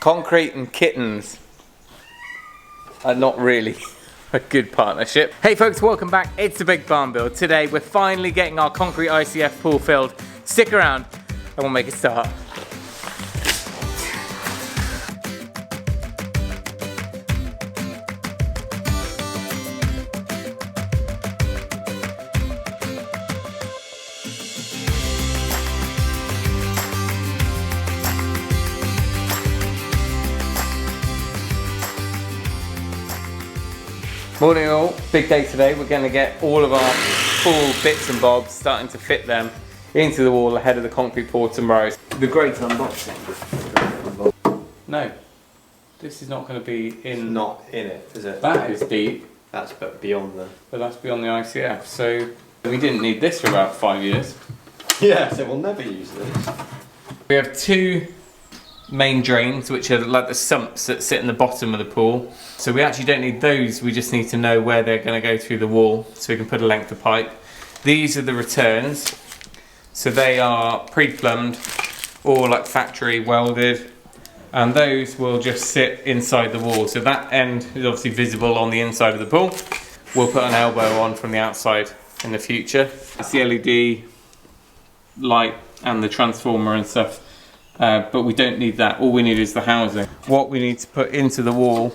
Concrete and kittens are not really a good partnership. Hey folks, welcome back. It's the Big Barn Build. Today we're finally getting our concrete ICF pool filled. Stick around and we'll make a start. Morning all, big day today. We're going to get all of our pool bits and bobs, starting to fit them into the wall ahead of the concrete pour tomorrow. The great unboxing. No, this is not going to be in. It's not in it, is it? That is deep. That's beyond the. But that's beyond the ICF. So we didn't need this for about 5 years. Yeah, so we'll never use this. We have two main drains, which are like the sumps that sit in the bottom of the pool. So we actually don't need those, we just need to know where they're going to go through the wall so we can put a length of pipe. These are the returns, so they are pre-plumbed or like factory welded, and those will just sit inside the wall. So that end is obviously visible on the inside of the pool. We'll put an elbow on from the outside in the future. It's the LED light and the transformer and stuff. But we don't need that. All we need is the housing. What we need to put into the wall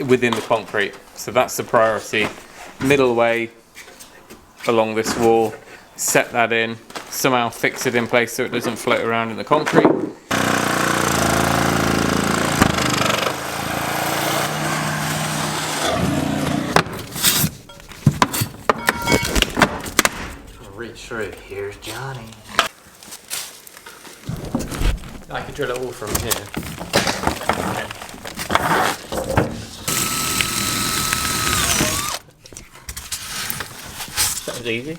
within the concrete. So that's the priority. Middle way along this wall, set that in, somehow fix it in place so it doesn't float around in the concrete. Reach through. Here's Johnny. I could drill it all from here. That was easy.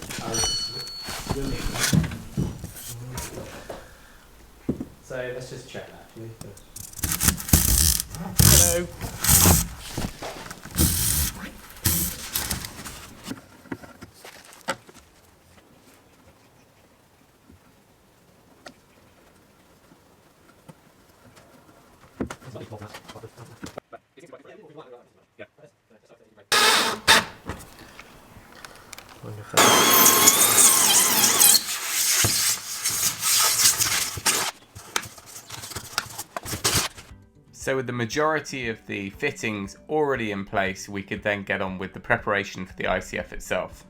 So let's just check that. Hello. So with the majority of the fittings already in place, we could then get on with the preparation for the ICF itself.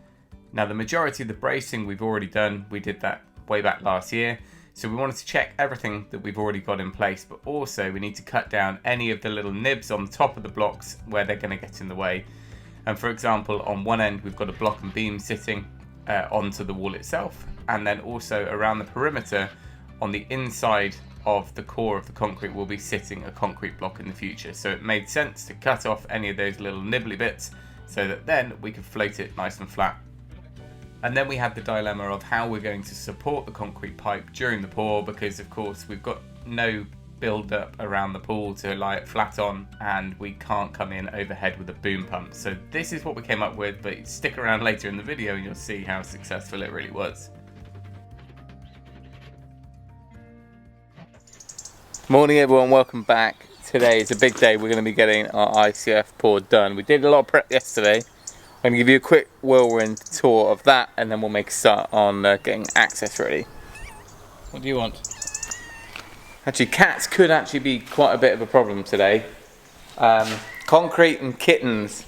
Now the majority of the bracing we've already done, we did that way back last year. So we wanted to check everything that we've already got in place, but also we need to cut down any of the little nibs on the top of the blocks where they're going to get in the way. And for example, on one end we've got a block and beam sitting onto the wall itself, and then also around the perimeter on the inside of the core of the concrete will be sitting a concrete block in the future. So it made sense to cut off any of those little nibbly bits so that then we could float it nice and flat. And then we had the dilemma of how we're going to support the concrete pipe during the pour, because of course we've got no build up around the pool to lie it flat on, and we can't come in overhead with a boom pump. So this is what we came up with, but stick around later in the video and you'll see how successful it really was. Morning everyone, welcome back. Today is a big day. We're going to be getting our ICF pour done. We did a lot of prep yesterday. I'm going to give you a quick whirlwind tour of that, and then we'll make a start on getting access ready. What do you want? Actually, cats could actually be quite a bit of a problem today. Concrete and kittens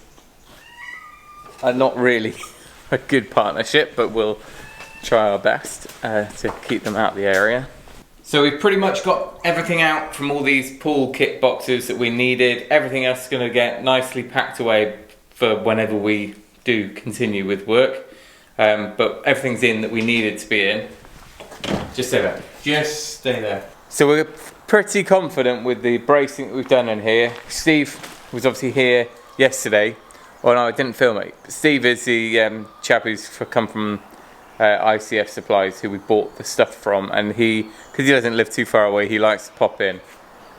are not really a good partnership, but we'll try our best to keep them out of the area. So we've pretty much got everything out from all these pool kit boxes that we needed. Everything else is going to get nicely packed away for whenever we do continue with work. But everything's in that we needed to be in. Just stay there. Just stay there. So we're pretty confident with the bracing that we've done in here. Steve was obviously here yesterday. Oh no, I didn't film it. Steve is the chap who's come from ICF Supplies, who we bought the stuff from, and because he doesn't live too far away, he likes to pop in,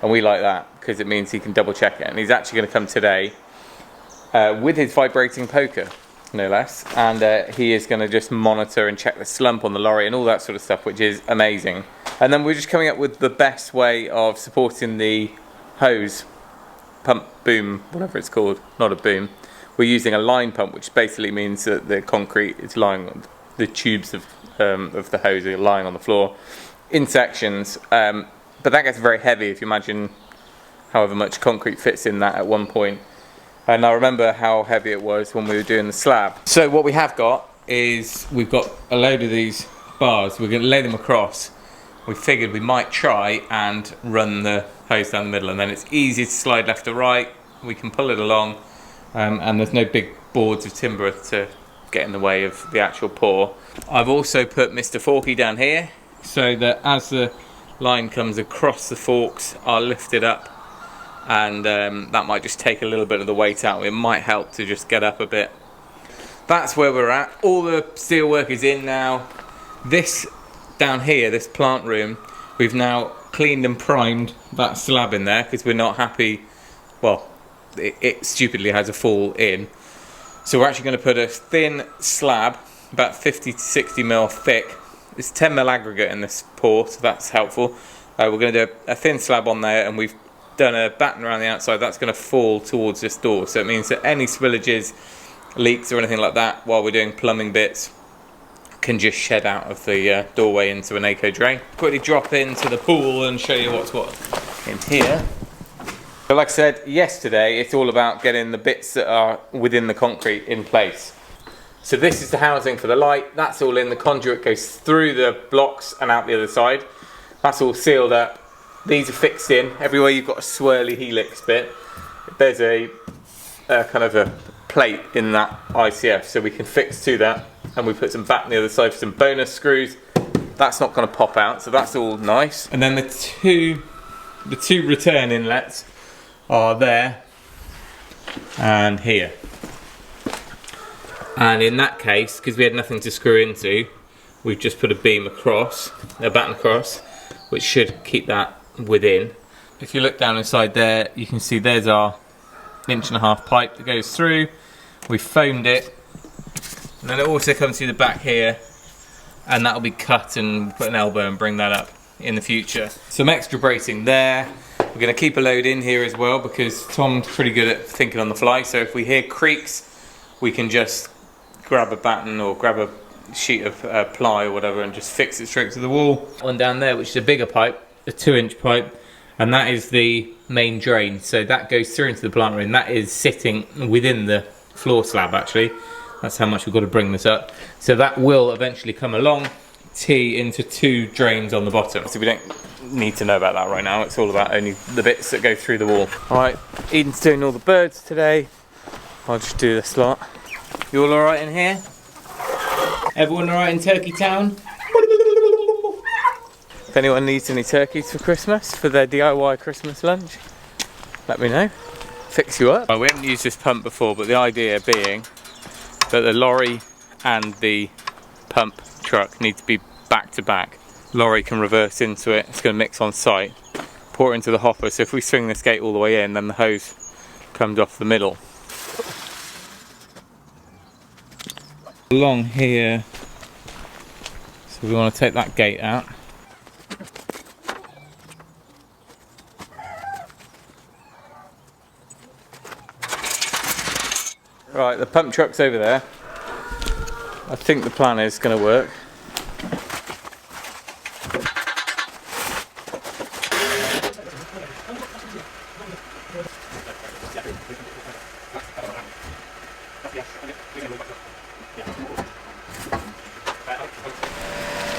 and we like that because it means he can double check it. And he's actually going to come today with his vibrating poker, no less, and he is going to just monitor and check the slump on the lorry and all that sort of stuff, which is amazing. And then we're just coming up with the best way of supporting the hose, pump, boom, whatever it's called, not a boom. We're using a line pump, which basically means that the concrete is lying on the tubes of the hose are lying on the floor in sections. But that gets very heavy if you imagine however much concrete fits in that at one point. And I remember how heavy it was when we were doing the slab. So what we have got is we've got a load of these bars. We're going to lay them across. We figured we might try and run the hose down the middle, and then it's easy to slide left to right. We can pull it along, and there's no big boards of timber to get in the way of the actual pour. I've also put Mr. Forky down here so that as the line comes across the forks, I'll lift it up, and that might just take a little bit of the weight out. It might help to just get up a bit. That's where we're at. All the steel work is in now. This down here, this plant room, we've now cleaned and primed that slab in there because we're not happy. Well, it stupidly has a fall in. So we're actually going to put a thin slab, about 50 to 60 mil thick. It's 10 mil aggregate in this pour, so that's helpful. We're going to do a thin slab on there, and we've done a batten around the outside. That's going to fall towards this door, so it means that any spillages, leaks or anything like that while we're doing plumbing bits can just shed out of the doorway into an eco drain. Quickly drop into the pool and show you what's what in here. But like I said yesterday, it's all about getting the bits that are within the concrete in place. So this is the housing for the light. That's all in. The conduit goes through the blocks and out the other side. That's all sealed up. These are fixed in. Everywhere you've got a swirly helix bit, there's a kind of a plate in that ICF, so we can fix to that. And we put some back on the other side for some bonus screws. That's not going to pop out, so that's all nice. And then the two return inlets are there and here. And in that case, because we had nothing to screw into, we've just put a beam across, a batten across, which should keep that within. If you look down inside there, you can see there's our 1.5-inch pipe that goes through. We foamed it. And then it also comes through the back here, and that'll be cut, and we'll put an elbow and bring that up in the future. Some extra bracing there. We're going to keep a load in here as well because Tom's pretty good at thinking on the fly. So if we hear creaks, we can just grab a batten or grab a sheet of ply or whatever and just fix it straight to the wall. One down there, which is a bigger pipe, a 2-inch pipe, and that is the main drain. So that goes through into the plant room. That is sitting within the floor slab actually. That's how much we've got to bring this up. So that will eventually come along, tee into 2 drains on the bottom. So we don't need to know about that right now. It's all about only the bits that go through the wall. All right, Eden's doing all the birds today. I'll just do this lot. You all right in here? Everyone all right in Turkey Town? If anyone needs any turkeys for Christmas, for their DIY Christmas lunch, let me know. Fix you up. Well, we haven't used this pump before, but the idea being that the lorry and the pump truck need to be back to back. Lorry can reverse into it, it's going to mix on site, pour it into the hopper, so if we swing this gate all the way in, then the hose comes off the middle. Along here, so we want to take that gate out. Right, the pump truck's over there. I think the plan is going to work.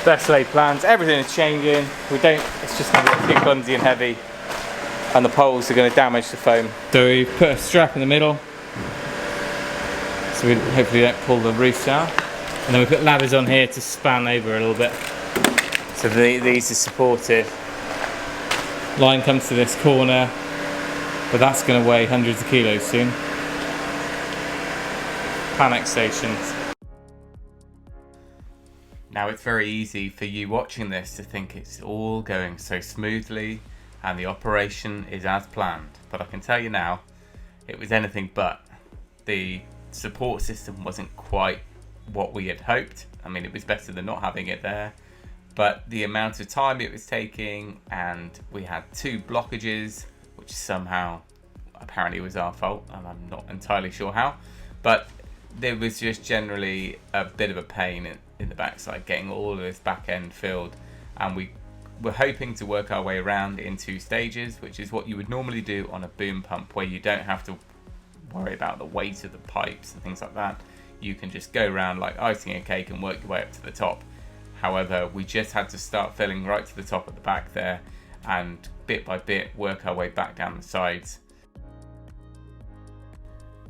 Best laid plans, everything is changing. It's just going to get too clumsy and heavy, and the poles are going to damage the foam. So we've put a strap in the middle, so we hopefully don't pull the roof down. And then we put ladders on here to span over a little bit. So these are supported. Line comes to this corner, but that's going to weigh hundreds of kilos soon. Panic stations. Now it's very easy for you watching this to think it's all going so smoothly and the operation is as planned. But I can tell you now, it was anything but. The support system wasn't quite what we had hoped. I mean, it was better than not having it there. but the amount of time it was taking, and we had 2 blockages, which somehow apparently was our fault, and I'm not entirely sure how, but there was just generally a bit of a pain in the backside getting all of this back end filled, and we were hoping to work our way around in 2 stages, which is what you would normally do on a boom pump, where you don't have to worry about the weight of the pipes and things like that. You can just go around like icing a cake and work your way up to the top. However, we just had to start filling right to the top at the back there, and bit by bit work our way back down the sides.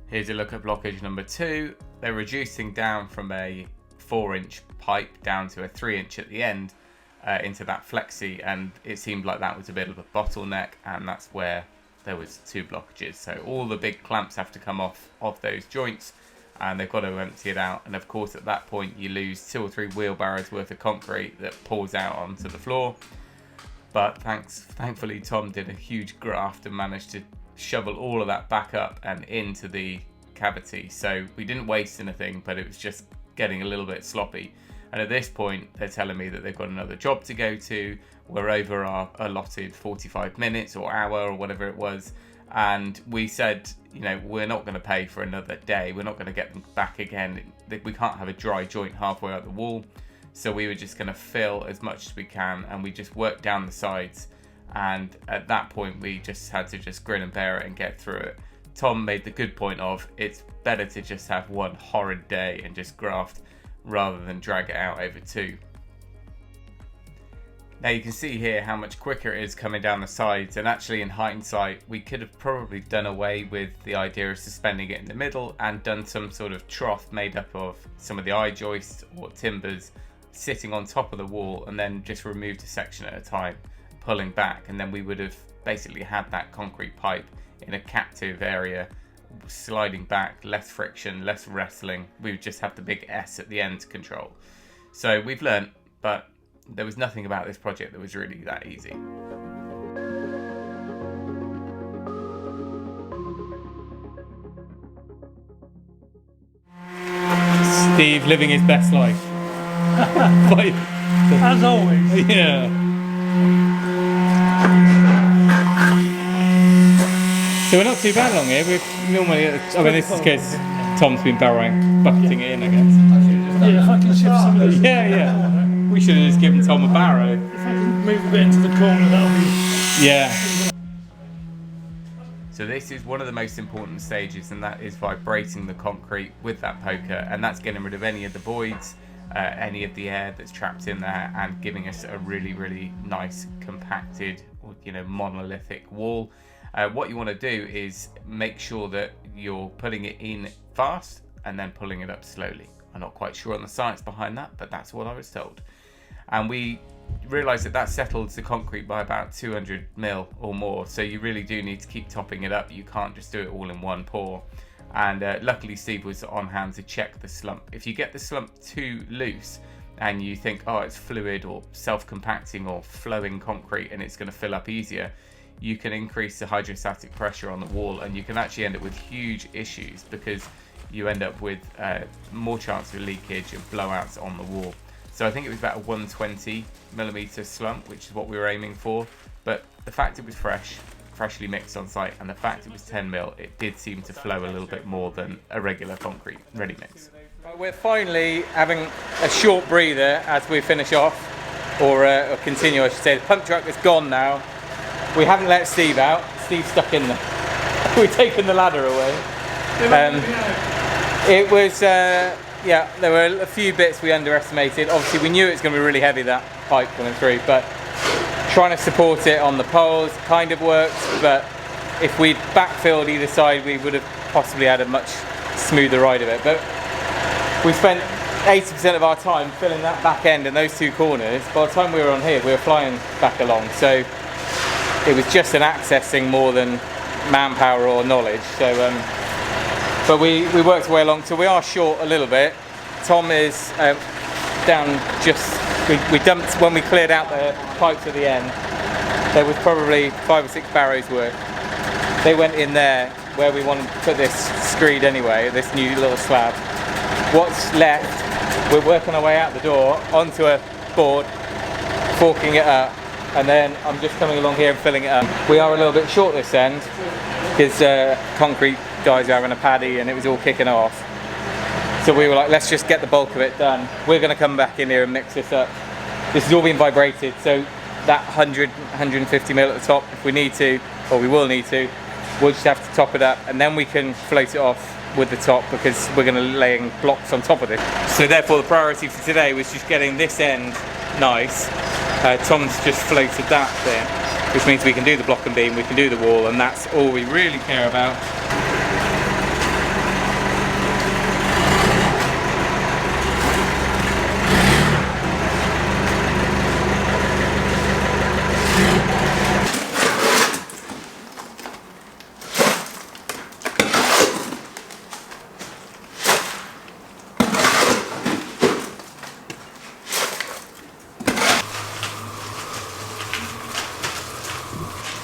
Here's a look at blockage number 2. They're reducing down from a 4-inch pipe down to a 3-inch at the end into that flexi, and it seemed like that was a bit of a bottleneck, and that's where there was 2 blockages. So all the big clamps have to come off those joints, and they've got to empty it out. And of course at that point you lose 2 or 3 wheelbarrows worth of concrete that pours out onto the floor. But thankfully Tom did a huge graft and managed to shovel all of that back up and into the cavity, so we didn't waste anything, but it was just getting a little bit sloppy. And at this point they're telling me that they've got another job to go to. We're over our allotted 45 minutes or hour or whatever it was, and we said, you know, we're not going to pay for another day, we're not going to get them back again, we can't have a dry joint halfway up the wall. So we were just going to fill as much as we can, and we just worked down the sides. And at that point we just had to just grin and bear it and get through it. Tom made the good point of, it's better to just have one horrid day and just graft rather than drag it out over 2. Now you can see here how much quicker it is coming down the sides, and actually in hindsight we could have probably done away with the idea of suspending it in the middle and done some sort of trough made up of some of the eye joists or timbers sitting on top of the wall, and then just removed a section at a time, pulling back, and then we would have basically had that concrete pipe in a captive area, sliding back, less friction, less wrestling. We would just have the big S at the end to control. So we've learnt, but there was nothing about this project that was really that easy. Steve living his best life. As always. Yeah. So we're not too bad along here. We're normally, I mean, this is because Tom's been bucketing it in, I guess. Yeah, if I can shift some of this. Yeah. We should have just given Tom a barrow. If I can move a bit into the corner, that'll be... Yeah. So this is one of the most important stages, and that is vibrating the concrete with that poker, and that's getting rid of any of the voids, any of the air that's trapped in there, and giving us a really, really nice compacted, you know, monolithic wall. What you want to do is make sure that you're putting it in fast and then pulling it up slowly. I'm not quite sure on the science behind that, but that's what I was told. And we realised that settles the concrete by about 200 mil or more, so you really do need to keep topping it up. You can't just do it all in one pour. And luckily Steve was on hand to check the slump. If you get the slump too loose and you think, oh, it's fluid or self-compacting or flowing concrete and it's going to fill up easier, you can increase the hydrostatic pressure on the wall, and you can actually end up with huge issues because you end up with more chance of leakage and blowouts on the wall. So I think it was about a 120mm slump, which is what we were aiming for. But the fact it was freshly mixed on site, and the fact it was 10mm, it did seem to flow a little bit more than a regular concrete ready mix. We're finally having a short breather as we finish off, or continue, I should say. The pump truck is gone now. We haven't let Steve out. Steve's stuck in there. We've taken the ladder away. It was, yeah, there were a few bits we underestimated. Obviously, we knew it was going to be really heavy, that pipe coming through, but trying to support it on the poles kind of worked. But if we'd backfilled either side, we would have possibly had a much smoother ride of it. But we spent 80% of our time filling that back end and those 2 corners. By the time we were on here, we were flying back along. So it was just an accessing more than manpower or knowledge. So, but we worked our way along. So we are short a little bit. Tom is down just. We dumped when we cleared out the pipes at the end. There was probably 5 or 6 barrows worth. They went in there where we wanted to put this screed anyway. This new little slab. What's left? We're working our way out the door onto a board, forking it up, and then I'm just coming along here and filling it up. We are a little bit short this end because concrete guys are having a paddy and it was all kicking off. So we were like, let's just get the bulk of it done. We're going to come back in here and mix this up. This is all being vibrated, so that 150 mil at the top, if we need to, or we will need to, we'll just have to top it up, and then we can float it off with the top, because we're going to lay blocks on top of it. So therefore the priority for today was just getting this end nice. Tom's just floated that bit, which means we can do the block and beam, we can do the wall, and that's all we really care about.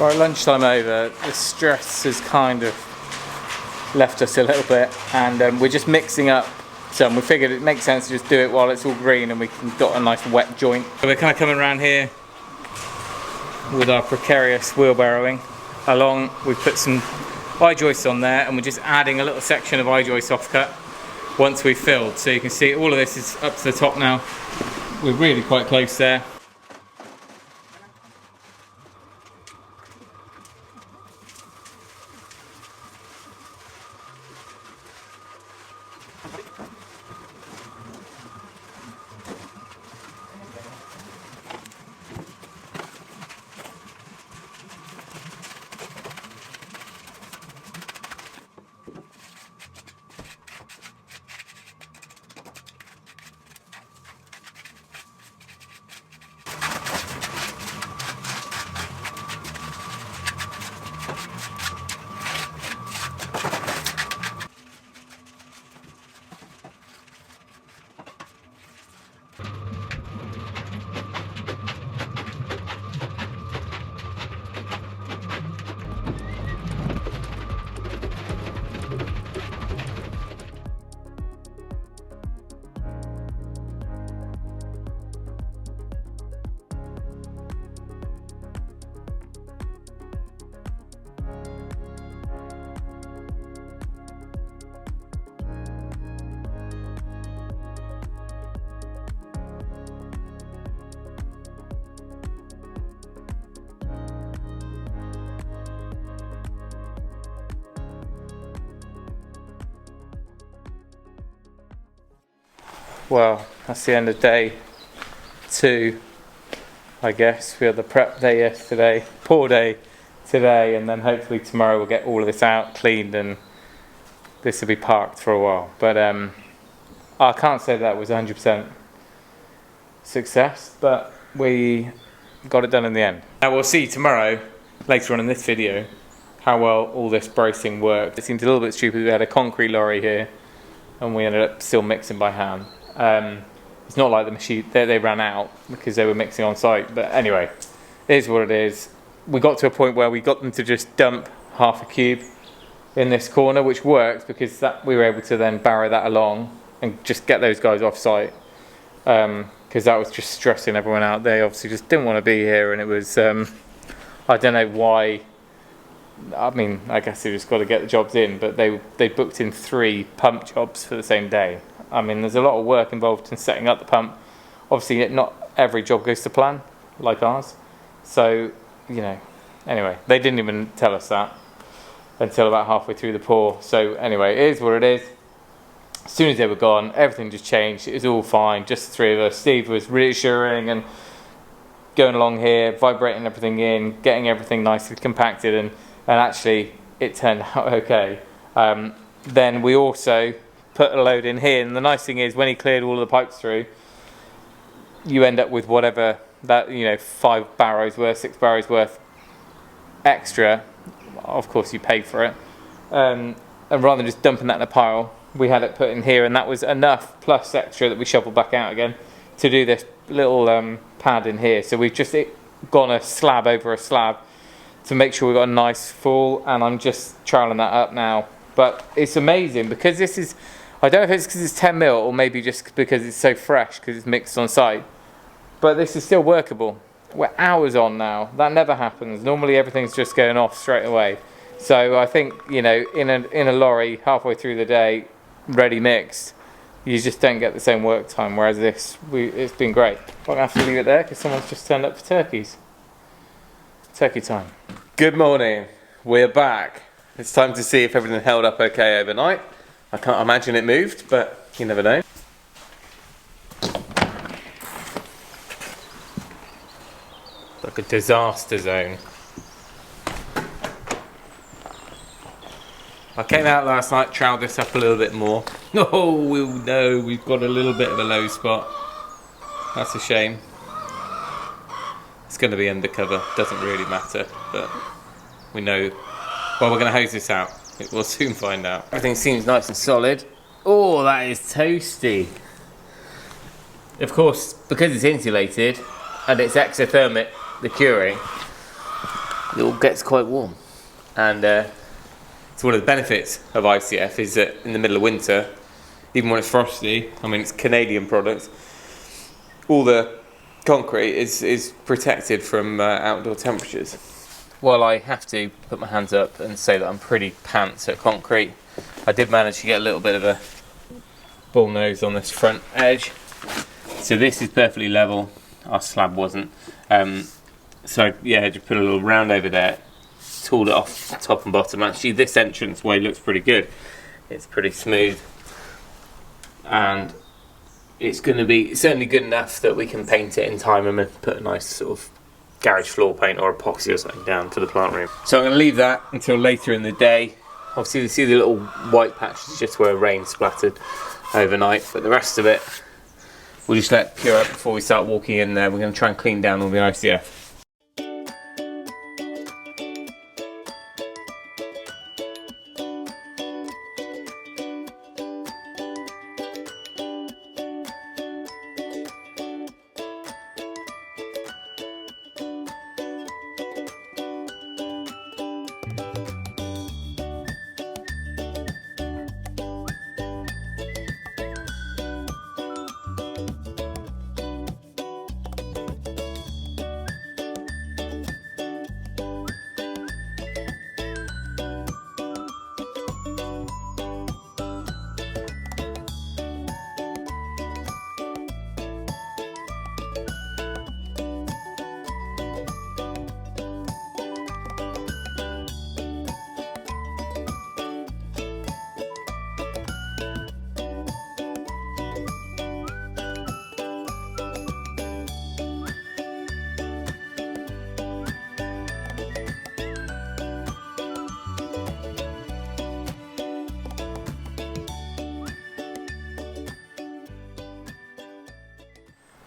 Right, lunchtime over, the stress has kind of left us a little bit, and we're just mixing up some. We figured it makes sense to just do it while it's all green and we can got a nice wet joint. So we're kind of coming around here with our precarious wheelbarrowing along. We've put some I-joists on there, and we're just adding a little section of I-joist offcut once we've filled. So you can see all of this is up to the top now. We're really quite close there. Well, that's the end of day 2, I guess. We had the prep day yesterday, pour day today, and then hopefully tomorrow we'll get all of this out, cleaned, and this will be parked for a while. But I can't say that was 100% success, but we got it done in the end. Now we'll see tomorrow, later on in this video, how well all this bracing worked. It seemed a little bit stupid. We had a concrete lorry here, and we ended up still mixing by hand. It's not like the machine, they ran out because they were mixing on site, but anyway, it is what it is. We got to a point where we got them to just dump half a cube in this corner, which worked because that we were able to then barrow that along and just get those guys off site, because that was just stressing everyone out. They obviously just didn't want to be here, and it was I don't know why. I mean, I guess they just got to get the jobs in, but they booked in 3 pump jobs for the same day. I mean, there's a lot of work involved in setting up the pump. Obviously, not every job goes to plan, like ours. So, you know, anyway, they didn't even tell us that until about halfway through the pour. So, anyway, it is what it is. As soon as they were gone, everything just changed. It was all fine, just the 3 of us. Steve was reassuring and going along here, vibrating everything in, getting everything nicely compacted, and actually, it turned out okay. Then we also put a load in here, and the nice thing is when he cleared all of the pipes through, you end up with whatever that, you know, 5 barrows worth, 6 barrows worth extra. Of course you pay for it, and rather than just dumping that in a pile, we had it put in here, and that was enough plus extra that we shoveled back out again to do this little pad in here. So we've just gone a slab over a slab to make sure we've got a nice full, and I'm just troweling that up now. But it's amazing because this is, I don't know if it's because it's 10 mil or maybe just because it's so fresh because it's mixed on site, but this is still workable. We're hours on now. That never happens. Normally everything's just going off straight away. So I think, you know, in a lorry halfway through the day, ready mixed, you just don't get the same work time. Whereas this, it's been great. I'm gonna have to leave it there because someone's just turned up for turkeys. Turkey time. Good morning. We're back. It's time to see if everything held up okay overnight. I can't imagine it moved, but you never know. Like a disaster zone. I came out last night, troweled this up a little bit more. Oh no, we've got a little bit of a low spot. That's a shame. It's going to be undercover, doesn't really matter, but we know. Well, we're going to hose this out. We'll soon find out. Everything seems nice and solid. Oh, that is toasty. Of course, because it's insulated and it's exothermic, the curing, it all gets quite warm. And it's one of the benefits of ICF is that in the middle of winter, even when it's frosty, I mean it's Canadian products, all the concrete is protected from outdoor temperatures. Well, I have to put my hands up and say that I'm pretty pants at concrete. I did manage to get a little bit of a bull nose on this front edge. So this is perfectly level. Our slab wasn't. So yeah, just put a little round over there, tooled it off top and bottom. Actually, this entrance way looks pretty good. It's pretty smooth. And it's going to be certainly good enough that we can paint it in time and put a nice sort of garage floor paint or epoxy or something down to the plant room. So I'm going to leave that until later in the day. Obviously you see the little white patches just where rain splattered overnight, but the rest of it we'll just let cure up before we start walking in there. We're going to try and clean down all the ICF.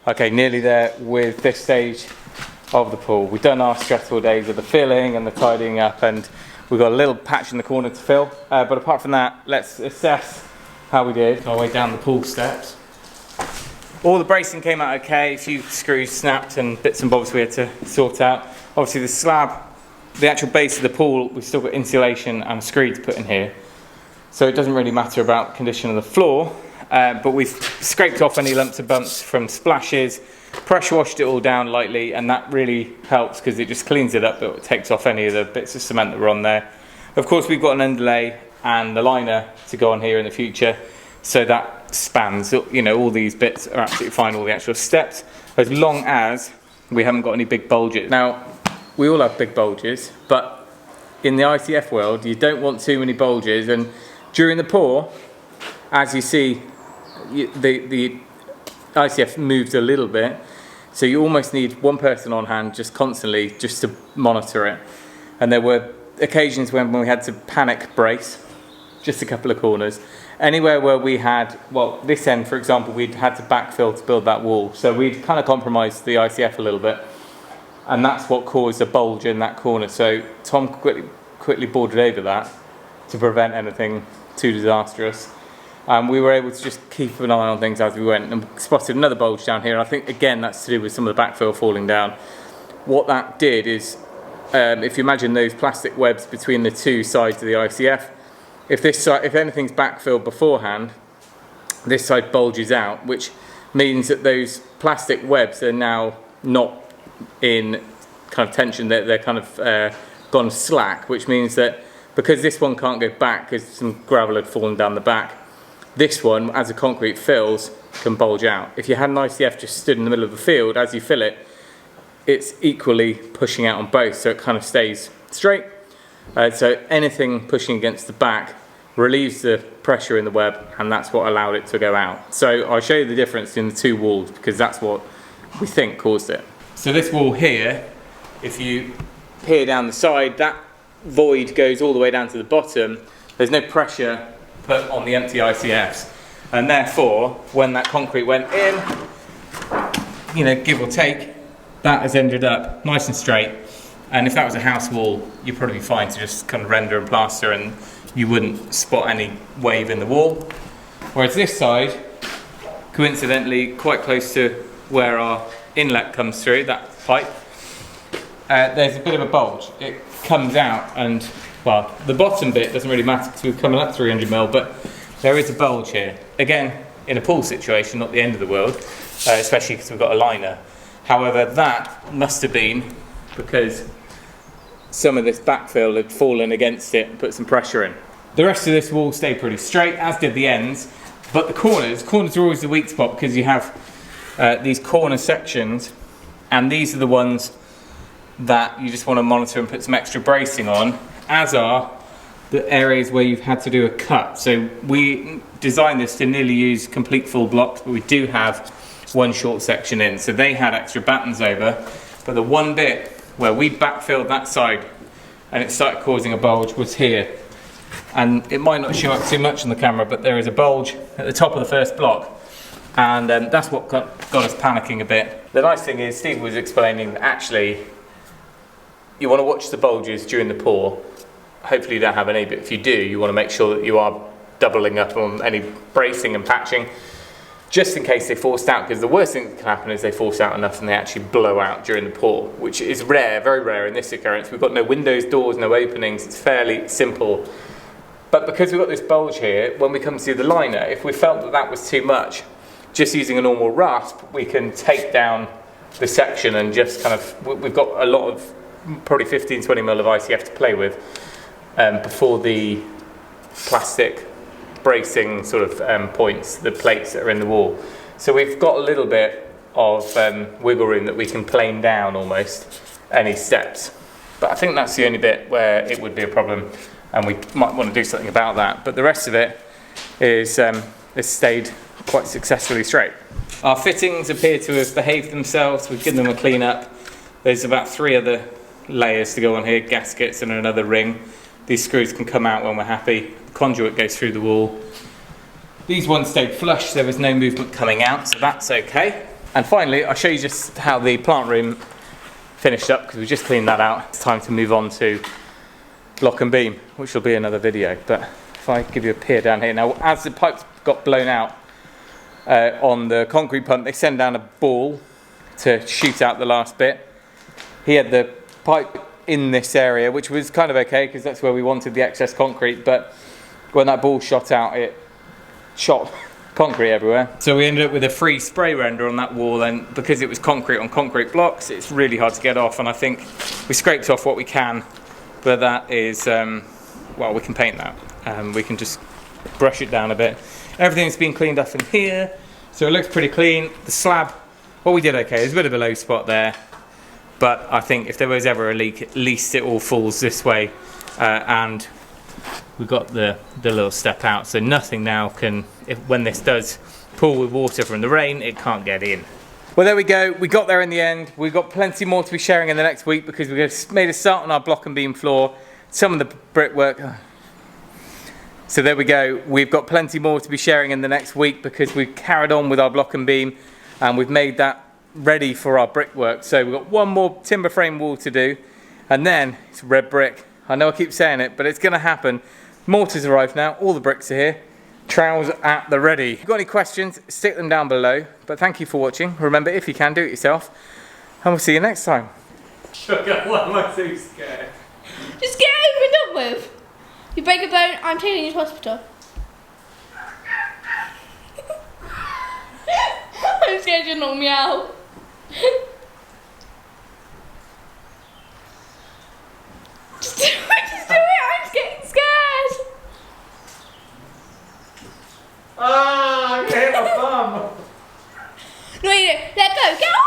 Okay, nearly there with this stage of the pool. We've done our stressful days of the filling and the tidying up, and we've got a little patch in the corner to fill. But apart from that, let's assess how we did our way down the pool steps. All the bracing came out okay. A few screws snapped and bits and bobs we had to sort out. Obviously the slab, the actual base of the pool, we've still got insulation and screeds put in here. So it doesn't really matter about the condition of the floor. But we've scraped off any lumps and bumps from splashes, pressure washed it all down lightly, and that really helps because it just cleans it up, but it takes off any of the bits of cement that were on there. Of course, we've got an underlay and the liner to go on here in the future, so that spans, you know, all these bits are absolutely fine, all the actual steps, as long as we haven't got any big bulges. Now, we all have big bulges, but in the ICF world, you don't want too many bulges, and during the pour, as you see, the ICF moves a little bit, so you almost need one person on hand just constantly just to monitor it. And there were occasions when we had to panic brace just a couple of corners. Anywhere where we had, well, this end for example, we'd had to backfill to build that wall, so we'd kind of compromised the ICF a little bit, and that's what caused a bulge in that corner. So Tom quickly boarded over that to prevent anything too disastrous. We were able to just keep an eye on things as we went, and spotted another bulge down here, and I think again that's to do with some of the backfill falling down. What that did is, if you imagine those plastic webs between the two sides of the ICF, if anything's backfilled beforehand, this side bulges out, which means that those plastic webs are now not in kind of tension, they're kind of gone slack, which means that because this one can't go back because some gravel had fallen down the back, this one, as the concrete fills, can bulge out. If you had an ICF just stood in the middle of the field, as you fill it, it's equally pushing out on both, so it kind of stays straight. So anything pushing against the back relieves the pressure in the web, and that's what allowed it to go out. So I'll show you the difference in the two walls, because that's what we think caused it. So this wall here, if you peer down the side, that void goes all the way down to the bottom. There's no pressure put on the empty ICFs, and therefore when that concrete went in, you know, give or take, that has ended up nice and straight. And if that was a house wall, you'd probably be fine to just kind of render and plaster, and you wouldn't spot any wave in the wall. Whereas this side, coincidentally quite close to where our inlet comes through, that pipe, there's a bit of a bulge. It comes out, and well, the bottom bit doesn't really matter because we're coming up 300mm, but there is a bulge here. Again, in a pool situation, not the end of the world, especially because we've got a liner. However, that must have been because some of this backfill had fallen against it and put some pressure in. The rest of this wall stayed pretty straight, as did the ends, but the corners are always the weak spot, because you have these corner sections, and these are the ones that you just want to monitor and put some extra bracing on, as are the areas where you've had to do a cut. So we designed this to nearly use complete full blocks, but we do have one short section in, so they had extra battens over. But the one bit where we backfilled that side and it started causing a bulge was here, and it might not show up too much on the camera, but there is a bulge at the top of the first block, and that's what got us panicking a bit. The nice thing is, Steve was explaining that actually you want to watch the bulges during the pour. Hopefully you don't have any, but if you do, you want to make sure that you are doubling up on any bracing and patching, just in case they forced out, because the worst thing that can happen is they force out enough and they actually blow out during the pour, which is rare, very rare in this occurrence. We've got no windows, doors, no openings, it's fairly simple. But because we've got this bulge here, when we come to the liner, if we felt that that was too much, just using a normal rasp, we can take down the section and just kind of, we've got a lot of, probably 15-20mm of ICF to play with before the plastic bracing sort of points, the plates that are in the wall. So we've got a little bit of wiggle room that we can plane down almost any steps. But I think that's the only bit where it would be a problem, and we might want to do something about that. But the rest of it is it's stayed quite successfully straight. Our fittings appear to have behaved themselves. We've given them a clean up. There's about 3 other layers to go on here, gaskets and another ring. These screws can come out when we're happy. The conduit goes through the wall. These ones stayed flush, there was no movement coming out, so that's okay. And finally, I'll show you just how the plant room finished up, because we just cleaned that out. It's time to move on to block and beam, which will be another video. But if I give you a peer down here. Now, as the pipes got blown out on the concrete pump, they send down a ball to shoot out the last bit. He had the pipe in this area, which was kind of okay because that's where we wanted the excess concrete, but when that ball shot out, it shot concrete everywhere. So we ended up with a free spray render on that wall, and because it was concrete on concrete blocks, it's really hard to get off, and I think we scraped off what we can, but that is, well, we can paint that. We can just brush it down a bit. Everything's been cleaned up in here, so it looks pretty clean. The slab, well, we did okay. There's a bit of a low spot there, but I think if there was ever a leak, at least it all falls this way, and we've got the little step out, so nothing now can, when this does pool with water from the rain, it can't get in. Well, there we go. We got there in the end. We've got plenty more to be sharing in the next week because we've made a start on our block and beam floor. Some of the brickwork. So there we go. We've got plenty more to be sharing in the next week because we've carried on with our block and beam, and we've made that ready for our brickwork. So we've got one more timber frame wall to do, and then it's red brick. I know I keep saying it, but it's going to happen. Mortars arrived now. All the bricks are here. Trowels at the ready. If you've got any questions, stick them down below. But thank you for watching. Remember, if you can, do it yourself. And we'll see you next time. Sugar, why am I so scared? Just get over and done with. You break a bone, I'm taking you to hospital. so scared you'll knock me out. Just do it, I'm getting scared. Ah, I hit my bum. No, you don't. Let go, get off!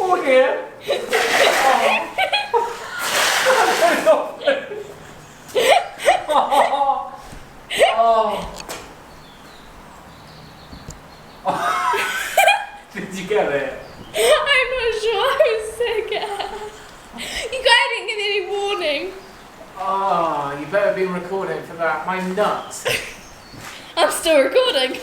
Oh dear. Did you get it? I'm not sure, I was so scared. You guys didn't give me any warning. Oh, you better be recording for that. My nuts. I'm still recording.